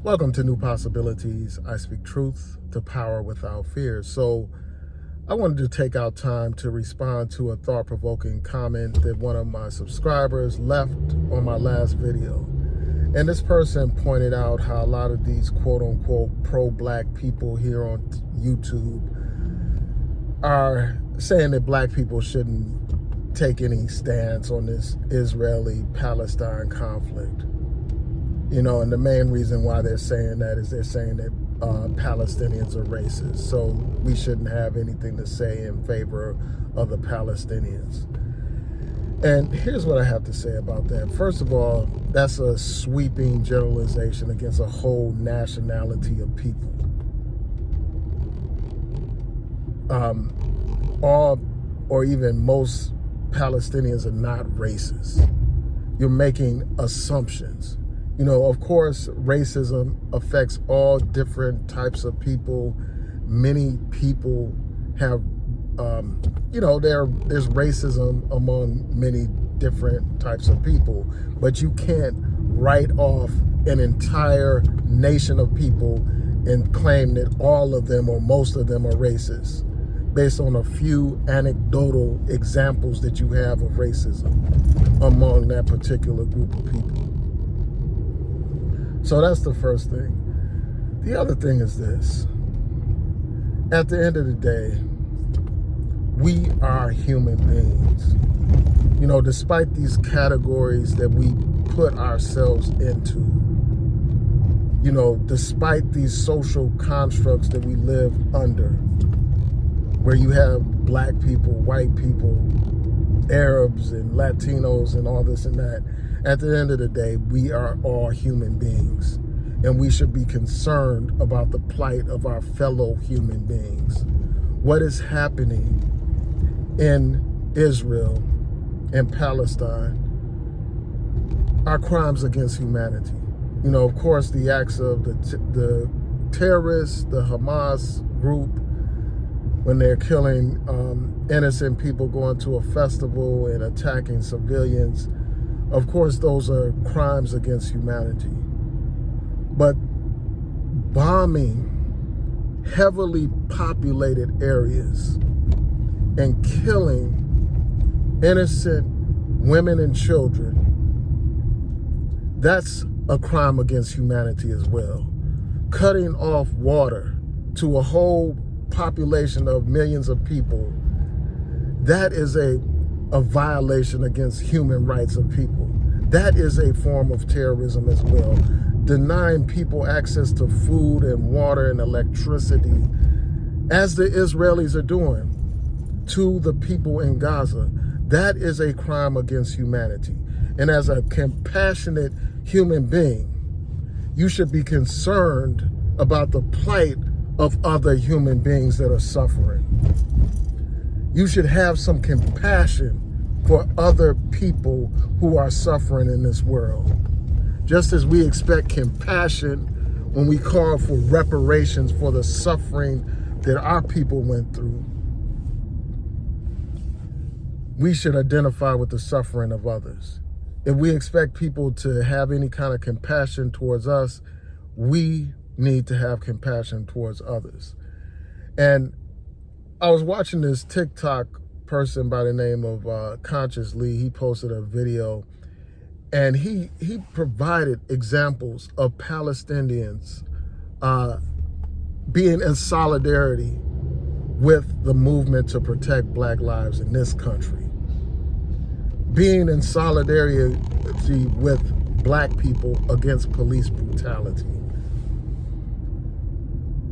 Welcome to New Possibilities. I speak truth to power without fear. So I wanted to take out time to respond to a thought-provoking comment that one of my subscribers left on my last video. And this person pointed out how a lot of these quote-unquote pro-black people here on YouTube are saying that black people shouldn't take any stance on this Israeli-Palestine conflict. You know, and the main reason why they're saying that is they're saying that Palestinians are racist. So we shouldn't have anything to say in favor of the Palestinians. And here's what I have to say about that. First of all, that's a sweeping generalization against a whole nationality of people. All or even most Palestinians are not racist. You're making assumptions. You know, of course, racism affects all different types of people. Many people have, there's racism among many different types of people, but you can't write off an entire nation of people and claim that all of them or most of them are racist based on a few anecdotal examples that you have of racism among that particular group of people. So that's the first thing. The other thing is this. At the end of the day, we are human beings. You know, despite these categories that we put ourselves into, you know, despite these social constructs that we live under, where you have black people, white people, Arabs and Latinos and all this and that, at the end of the day, we are all human beings, and we should be concerned about the plight of our fellow human beings. What is happening in Israel and Palestine are crimes against humanity. You know, of course, the acts of the terrorists, the Hamas group, when they're killing innocent people going to a festival and attacking civilians, of course, those are crimes against humanity. But bombing heavily populated areas and killing innocent women and children, that's a crime against humanity as well. Cutting off water to a whole population of millions of people, that is a violation against human rights of people. That is a form of terrorism as well. Denying people access to food and water and electricity, as the Israelis are doing to the people in Gaza, that is a crime against humanity. And as a compassionate human being, you should be concerned about the plight of other human beings that are suffering. You should have some compassion for other people who are suffering in this world. Just as we expect compassion when we call for reparations for the suffering that our people went through, we should identify with the suffering of others. If we expect people to have any kind of compassion towards us, we need to have compassion towards others. And I was watching this TikTok person by the name of Conscious Lee. He posted a video, and he provided examples of Palestinians being in solidarity with the movement to protect black lives in this country, being in solidarity with black people against police brutality.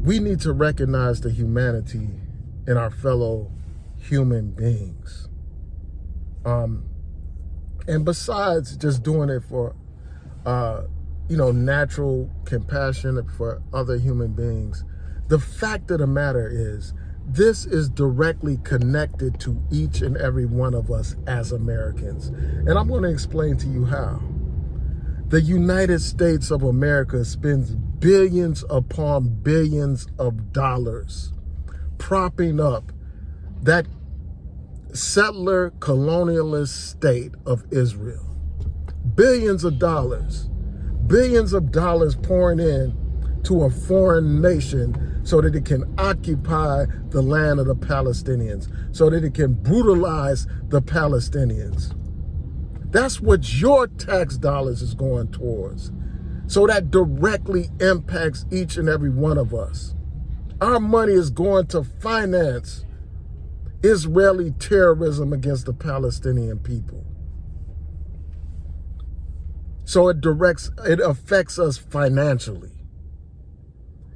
We need to recognize the humanity in our fellow human beings. And besides just doing it for, natural compassion for other human beings, the fact of the matter is, this is directly connected to each and every one of us as Americans. And I'm going to explain to you how. The United States of America spends billions upon billions of dollars propping up that settler colonialist state of Israel. Billions of dollars billions of dollars pouring in to a foreign nation so that it can occupy the land of the Palestinians, so that it can brutalize the Palestinians. That's what your tax dollars is going towards. So that directly impacts each and every one of us. Our money is going to finance Israeli terrorism against the Palestinian people. So it affects us financially.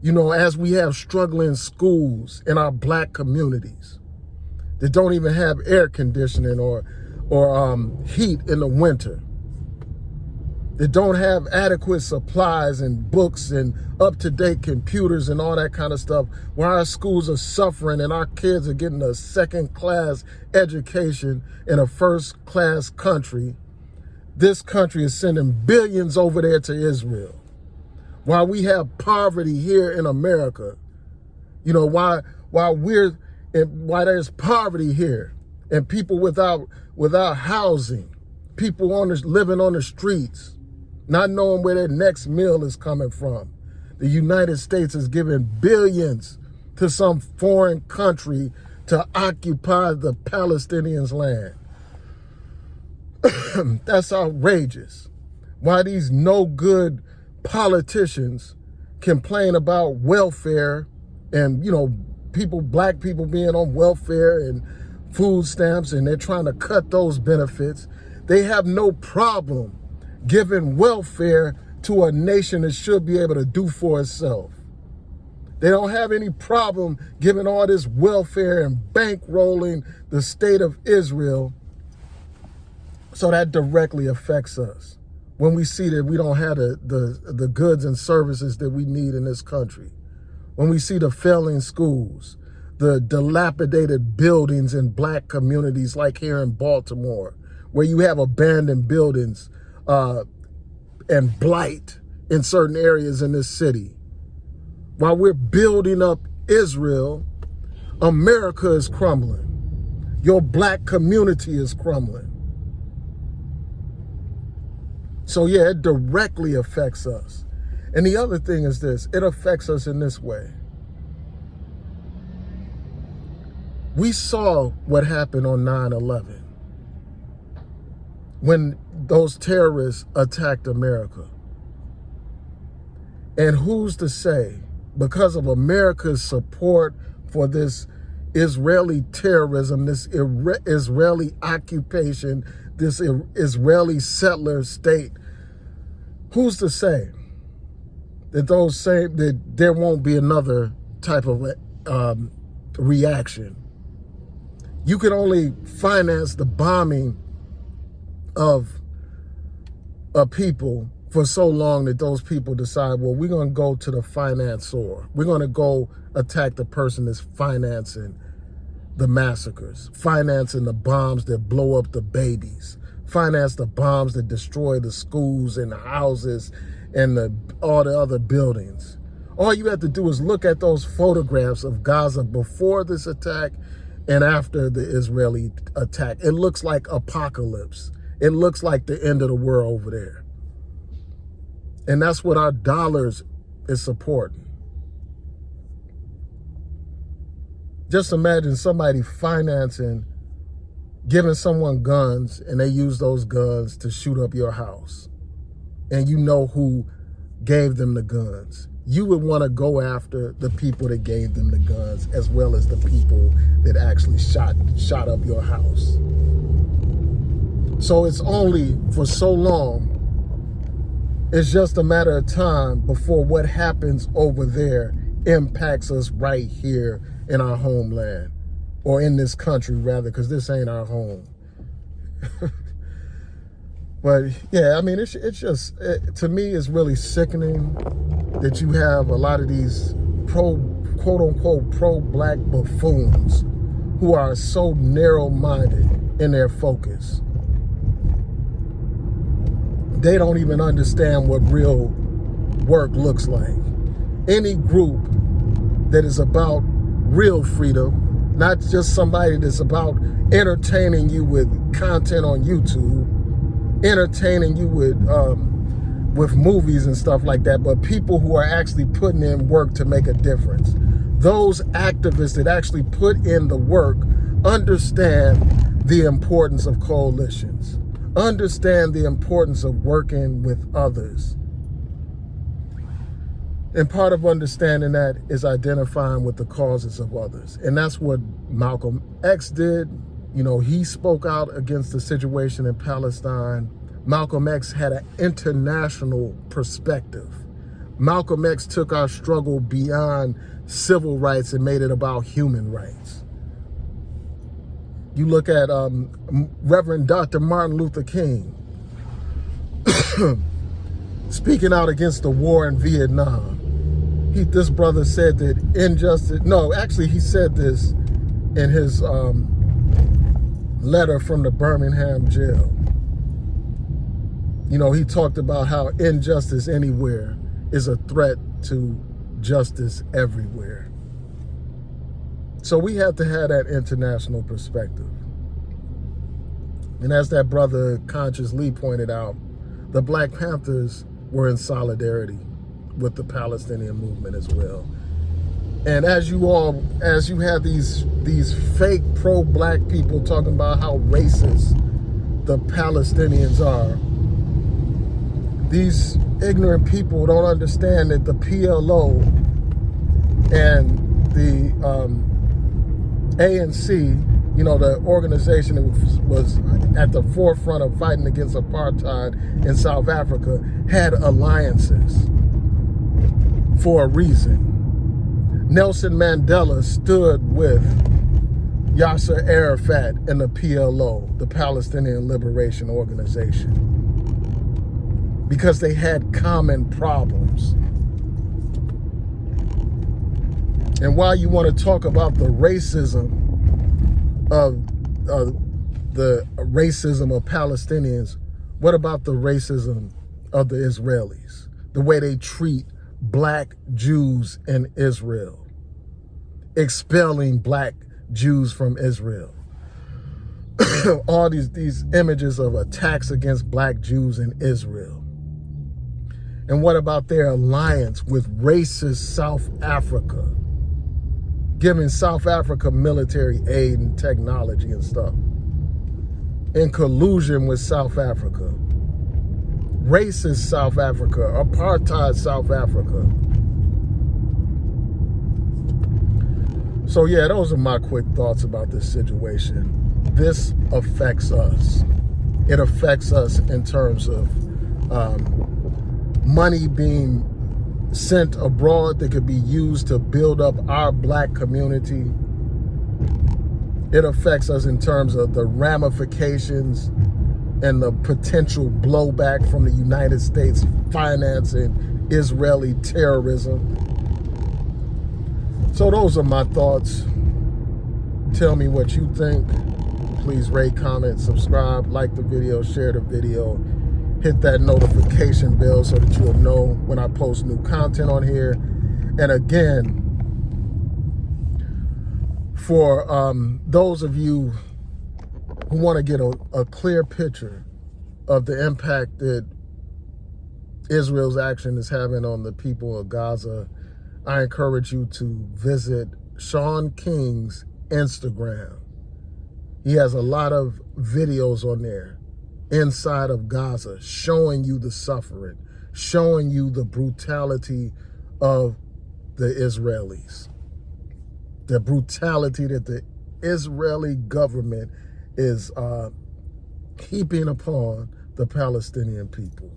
You know, as we have struggling schools in our black communities that don't even have air conditioning or heat in the winter, that don't have adequate supplies and books and up-to-date computers and all that kind of stuff, where our schools are suffering and our kids are getting a second-class education in a first-class country. This country is sending billions over there to Israel. While we have poverty here in America, you know, while there's poverty here and people without housing, people living on the streets, not knowing where their next meal is coming from. The United States is giving billions to some foreign country to occupy the Palestinians' land. That's outrageous. Why these no good politicians complain about welfare and, you know, black people being on welfare and food stamps, and they're trying to cut those benefits. They have no problem giving welfare to a nation that should be able to do for itself. They don't have any problem giving all this welfare and bankrolling the state of Israel. So that directly affects us when we see that we don't have the goods and services that we need in this country. When we see the failing schools, the dilapidated buildings in black communities like here in Baltimore, where you have abandoned buildings and blight in certain areas in this city. While we're building up Israel, America is crumbling. Your black community is crumbling. So yeah, it directly affects us. And the other thing is this, it affects us in this way. We saw what happened on 9/11 when those terrorists attacked America. And who's to say, because of America's support for this Israeli terrorism, this Israeli occupation, this Israeli settler state, who's to say that that there won't be another type of reaction? You can only finance the bombing of a people for so long that those people decide, well, we're going to go to the financier. We're going to go attack the person that's financing the massacres, financing the bombs that blow up the babies, finance the bombs that destroy the schools and the houses and all the other buildings. All you have to do is look at those photographs of Gaza before this attack and after the Israeli attack. It looks like apocalypse. It looks like the end of the world over there. And that's what our dollars is supporting. Just imagine somebody financing, giving someone guns, and they use those guns to shoot up your house. And you know who gave them the guns. You would want to go after the people that gave them the guns, as well as the people that actually shot up your house. So it's only for so long. It's just a matter of time before what happens over there impacts us right here in our homeland, or in this country rather, because this ain't our home. But yeah, I mean, it's just, to me, it's really sickening that you have a lot of these quote unquote pro-black buffoons who are so narrow-minded in their focus. They don't even understand what real work looks like. Any group that is about real freedom, not just somebody that's about entertaining you with content on YouTube, entertaining you with with movies and stuff like that, but people who are actually putting in work to make a difference. Those activists that actually put in the work understand the importance of coalitions, understand the importance of working with others. And part of understanding that is identifying with the causes of others. And that's what Malcolm X did. You know, he spoke out against the situation in Palestine. Malcolm X had an international perspective. Malcolm X took our struggle beyond civil rights and made it about human rights. You look at Reverend Dr. Martin Luther King speaking out against the war in Vietnam. This brother said that injustice, no, actually he said this in his letter from the Birmingham jail. You know, he talked about how injustice anywhere is a threat to justice everywhere. So we have to have that international perspective. And as that brother Conscious Lee pointed out, the Black Panthers were in solidarity with the Palestinian movement as well. And as you have these fake pro-black people talking about how racist the Palestinians are, these ignorant people don't understand that the PLO and the ANC, you know, the organization that was at the forefront of fighting against apartheid in South Africa, had alliances for a reason. Nelson Mandela stood with Yasser Arafat and the PLO, the Palestinian Liberation Organization, because they had common problems. And while you want to talk about the racism of Palestinians, what about the racism of the Israelis? The way they treat black Jews in Israel, expelling black Jews from Israel. All these images of attacks against black Jews in Israel. And what about their alliance with racist South Africa, giving South Africa military aid and technology and stuff, in collusion with South Africa? Racist South Africa, apartheid South Africa. So yeah, those are my quick thoughts about this situation. This affects us. It affects us in terms of money being sent abroad that could be used to build up our black community. It affects us in terms of the ramifications and the potential blowback from the United States financing Israeli terrorism. So those are my thoughts. Tell me what you think. Please rate, comment, subscribe, like the video, share the video. Hit that notification bell so that you'll know when I post new content on here. And again, for those of you who want to get a clear picture of the impact that Israel's action is having on the people of Gaza, I encourage you to visit Sean King's Instagram. He has a lot of videos on there inside of Gaza, showing you the suffering, showing you the brutality of the Israelis, the brutality that the Israeli government is heaping upon the Palestinian people.